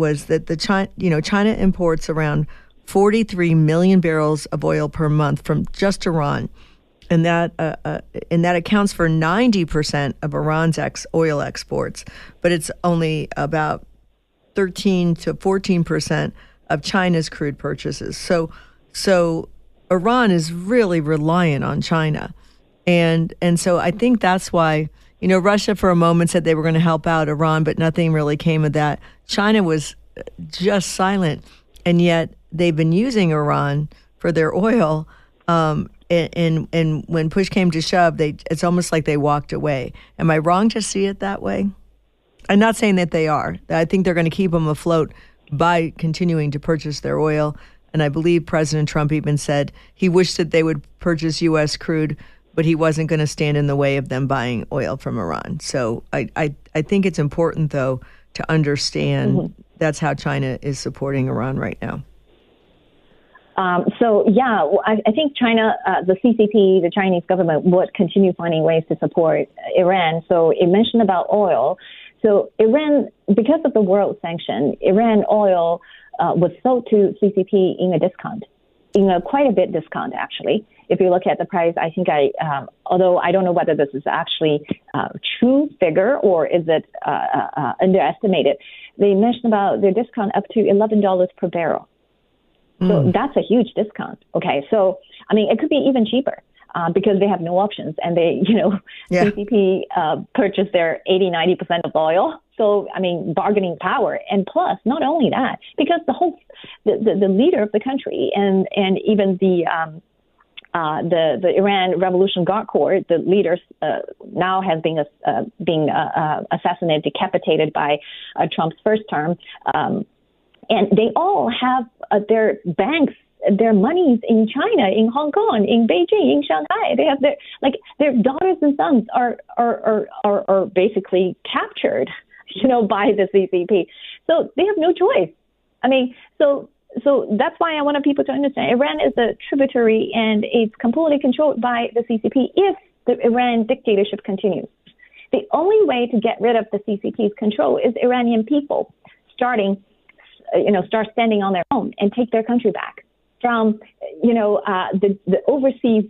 was that China imports around 43 million barrels of oil per month from just Iran, and that accounts for 90% of Iran's oil exports, but it's only about 13 to 14% of China's crude purchases. So Iran is really reliant on China. And so I think that's why, Russia for a moment said they were going to help out Iran, but nothing really came of that. China was just silent, and yet they've been using Iran for their oil. And when push came to shove, it's almost like they walked away. Am I wrong to see it that way? I'm not saying that they are. I think they're going to keep them afloat by continuing to purchase their oil. And I believe President Trump even said he wished that they would purchase U.S. crude, but he wasn't going to stand in the way of them buying oil from Iran. So I think it's important, though, to understand that's how China is supporting Iran right now. I think China, the CCP, the Chinese government would continue finding ways to support Iran. So it mentioned about oil. So Iran, because of the world sanction, Iran oil was sold to CCP in a discount, quite a bit discount, actually. If you look at the price, I think although I don't know whether this is actually true figure or is it underestimated, they mentioned about their discount up to $11 per barrel. So that's a huge discount. Okay, so it could be even cheaper because they have no options, and they, CCP purchased their 80-90% of oil. So bargaining power, and plus not only that, because the leader of the country and even the Iran Revolution Guard Corps, the leaders now has been being assassinated, decapitated by Trump's first term. And they all have their banks, their monies in China, in Hong Kong, in Beijing, in Shanghai. They have their daughters and sons are basically captured, by the CCP. So they have no choice. So that's why I wanted people to understand Iran is a tributary and it's completely controlled by the CCP if the Iran dictatorship continues. The only way to get rid of the CCP's control is Iranian people start standing on their own and take their country back from, the overseas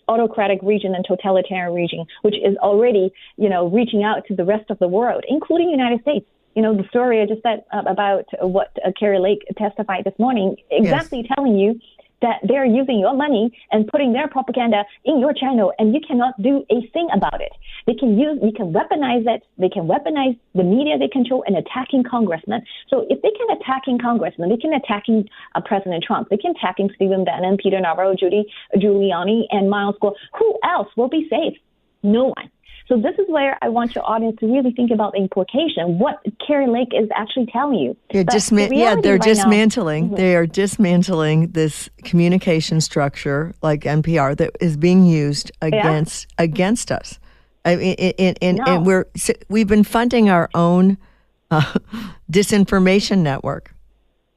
autocratic region and totalitarian region, which is already, reaching out to the rest of the world, including the United States. The story I just said about what Carrie Lake testified this morning, exactly telling you that they're using your money and putting their propaganda in your channel, and you cannot do a thing about it. You can weaponize it. They can weaponize the media they control and attacking congressmen. So if they can attacking congressmen, they can attacking President Trump. They can attacking Stephen Bannon, Peter Navarro, Giuliani, and Miles Gore. Who else will be safe? No one. So this is where I want your audience to really think about the implication, what Carrie Lake is actually telling you. They're dismantling. They are dismantling this communication structure like NPR that is being used against us. And we've been funding our own disinformation network.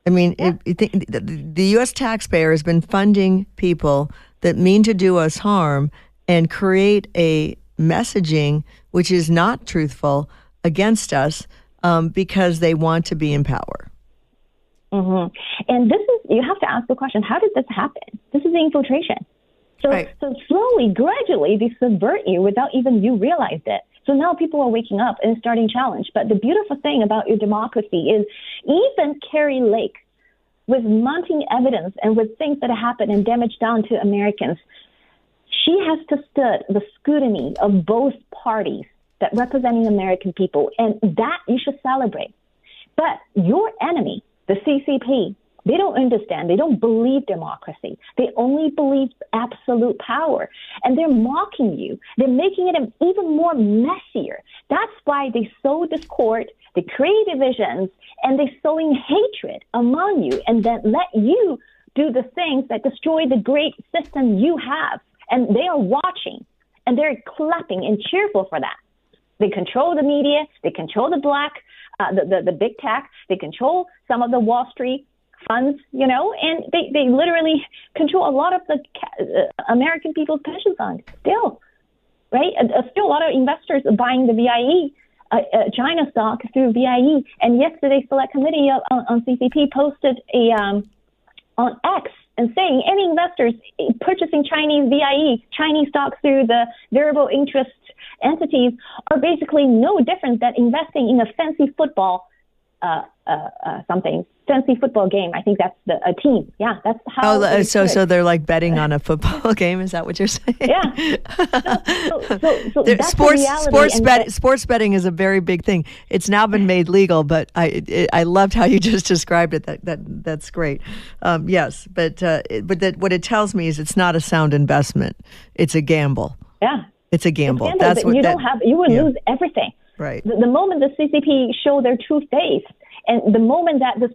The U.S. taxpayer has been funding people that mean to do us harm and create a messaging which is not truthful against us because they want to be in power. And you have to ask the question, how did this happen? This is infiltration. So slowly, gradually, they subvert you without even you realize it. So now people are waking up and starting challenge. But the beautiful thing about your democracy is even Carrie Lake, with mounting evidence and with things that happen and damage done to Americans, she has to stood the scrutiny of both parties that representing American people, and that you should celebrate. But your enemy, the CCP, they don't understand. They don't believe democracy. They only believe absolute power. And they're mocking you. They're making it even more messier. That's why they sow discord, they create divisions, and they're sowing hatred among you, and then let you do the things that destroy the great system you have. And they are watching, and they're clapping and cheerful for that. They control the media. They control the the big tech. They control some of the Wall Street funds, and they literally control a lot of the American people's pension funds still, right? Still a lot of investors are buying the VIE China stock through VIE. And yesterday, Select Committee on CCP posted on X and saying any investors purchasing Chinese VIE, Chinese stocks through the variable interest entities are basically no different than investing in a fancy football fancy football game. I think that's a team. Yeah, that's how. Oh, so they're like betting on a football game. Is that what you're saying? Yeah. So that's sports betting is a very big thing. It's now been made legal, but I loved how you just described it. That's great. Yes, but what it tells me is it's not a sound investment. It's a gamble. Yeah, it's a gamble. That's what you would lose everything. Right. The moment the CCP show their true face, and the moment that this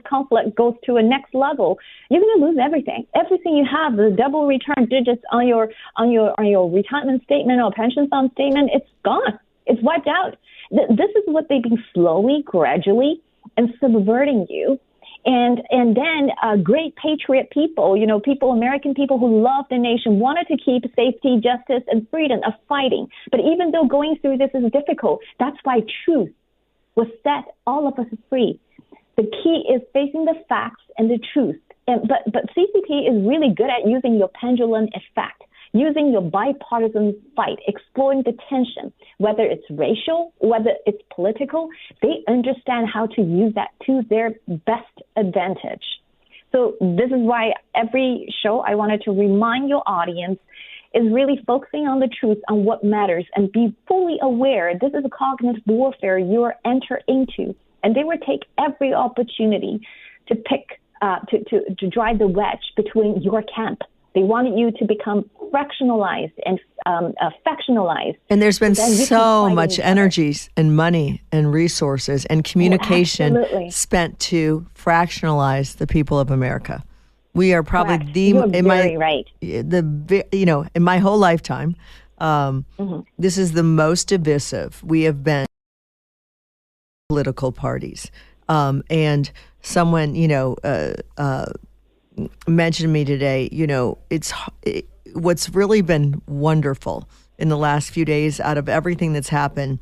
conflict goes to a next level, you're going to lose everything. Everything you have, the double return digits on your retirement statement or pension fund statement, it's gone. It's wiped out. This is what they've been slowly, gradually, and subverting you. And then great patriot people, American people who love the nation, wanted to keep safety, justice, and freedom of fighting. But even though going through this is difficult, that's why truth will set all of us free. The key is facing the facts and the truth. But CCP is really good at using your pendulum effect, using your bipartisan fight, exploring the tension, whether it's racial, whether it's political. They understand how to use that to their best advantage. So this is why every show I wanted to remind your audience is really focusing on the truth, on what matters, and be fully aware this is a cognitive warfare you're entering into. And they will take every opportunity to to drive the wedge between your camp. They wanted you to become fractionalized and factionalized. And there's been so much energy and money and resources and communication spent to fractionalize the people of America. We are probably in my whole lifetime, this is the most divisive we have been political parties. And someone, mentioned to me today, what's really been wonderful in the last few days out of everything that's happened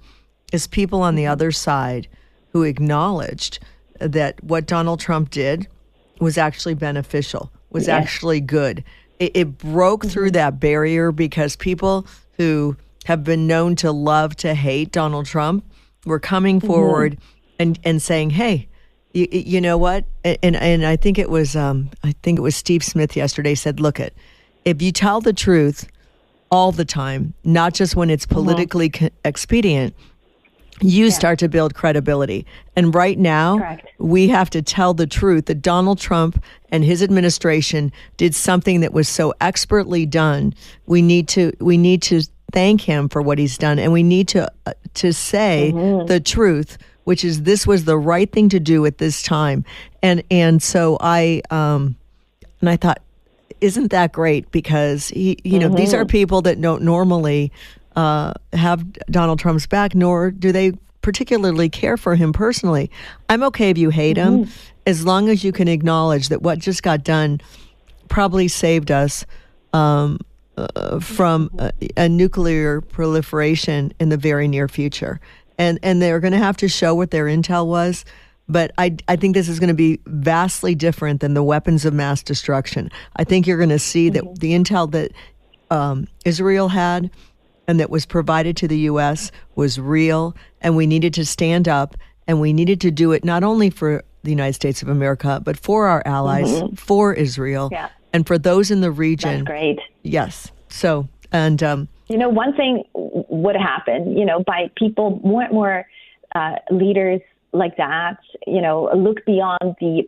is people on the other side who acknowledged that what Donald Trump did was actually beneficial, was actually good. It broke through that barrier because people who have been known to love to hate Donald Trump were coming forward and saying, hey, you know what? And I think it was Steve Smith yesterday said, look if you tell the truth all the time, not just when it's politically expedient, you start to build credibility. And right now, we have to tell the truth that Donald Trump and his administration did something that was so expertly done. We need to thank him for what he's done, and we need to say the truth, which is this was the right thing to do at this time. And so I thought, isn't that great? Because these are people that don't normally have Donald Trump's back, nor do they particularly care for him personally. I'm okay if you hate him, as long as you can acknowledge that what just got done probably saved us from a nuclear proliferation in the very near future. And they're going to have to show what their intel was. But I think this is going to be vastly different than the weapons of mass destruction. I think you're going to see that the intel that Israel had and that was provided to the U.S. was real, and we needed to stand up, and we needed to do it not only for the United States of America, but for our allies, for Israel, and for those in the region. That's great. Yes. So, and one thing would happen, by people, more and more leaders like that, look beyond the,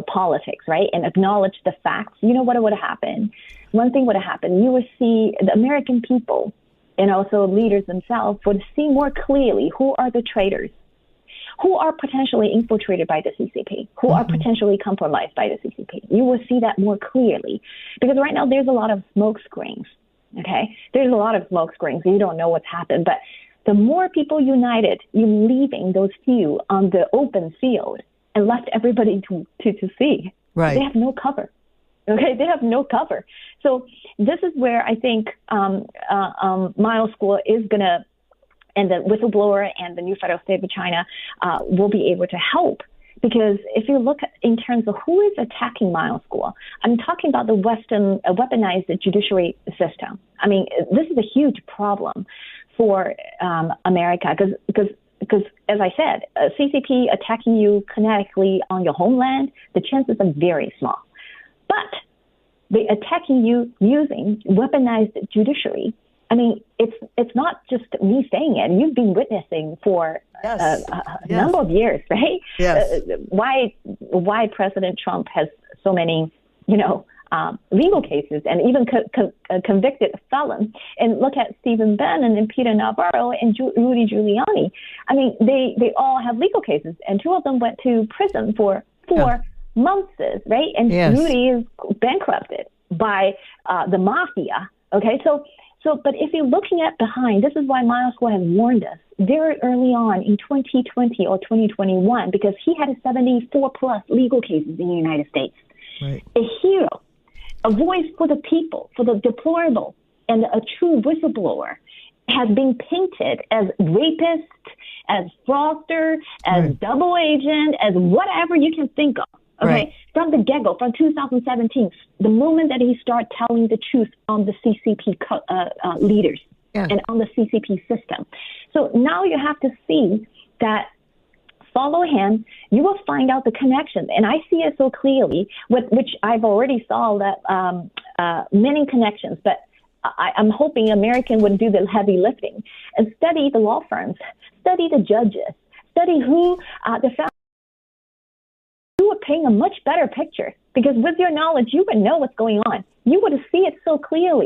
politics, right, and acknowledge the facts. You know what would happen? One thing would happen. You would see the American people and also leaders themselves would see more clearly who are the traitors, who are potentially infiltrated by the CCP, who are potentially compromised by the CCP. You will see that more clearly because right now there's a lot of smoke screens. Okay, there's a lot of smoke screens. You don't know what's happened, but the more people united, you're leaving those few on the open field and left everybody to see. Right. They have no cover. Okay, they have no cover. So this is where I think Miles School is going to and the whistleblower and the new federal state of China will be able to help. Because if you look in terms of who is attacking Miles Guo, I'm talking about the Western weaponized judiciary system. I mean, this is a huge problem for America because, as I said, CCP attacking you kinetically on your homeland, the chances are very small. But they attacking you using weaponized judiciary. I mean, it's not just me saying it. You've been witnessing for a number of years, right? Yes. Why President Trump has so many, legal cases and even convicted felons. And look at Stephen Bannon and Peter Navarro and Rudy Giuliani. I mean, they all have legal cases, and two of them went to prison for 4 months, right? And Rudy is bankrupted by the mafia. Okay, so, but if you're looking at behind, this is why Miles Guo has warned us very early on in 2020 or 2021, because he had 74 plus legal cases in the United States. Right. A hero, a voice for the people, for the deplorable, and a true whistleblower has been painted as rapist, as fraudster, as double agent, as whatever you can think of. Okay, from the get-go, from 2017, the moment that he started telling the truth on the CCP leaders and on the CCP system. So now you have to see that, follow him, you will find out the connection. And I see it so clearly, which I've already saw that many connections, but I'm hoping American would do the heavy lifting and study the law firms, study the judges, study who the you would paint a much better picture, because with your knowledge, you would know what's going on. You would see it so clearly.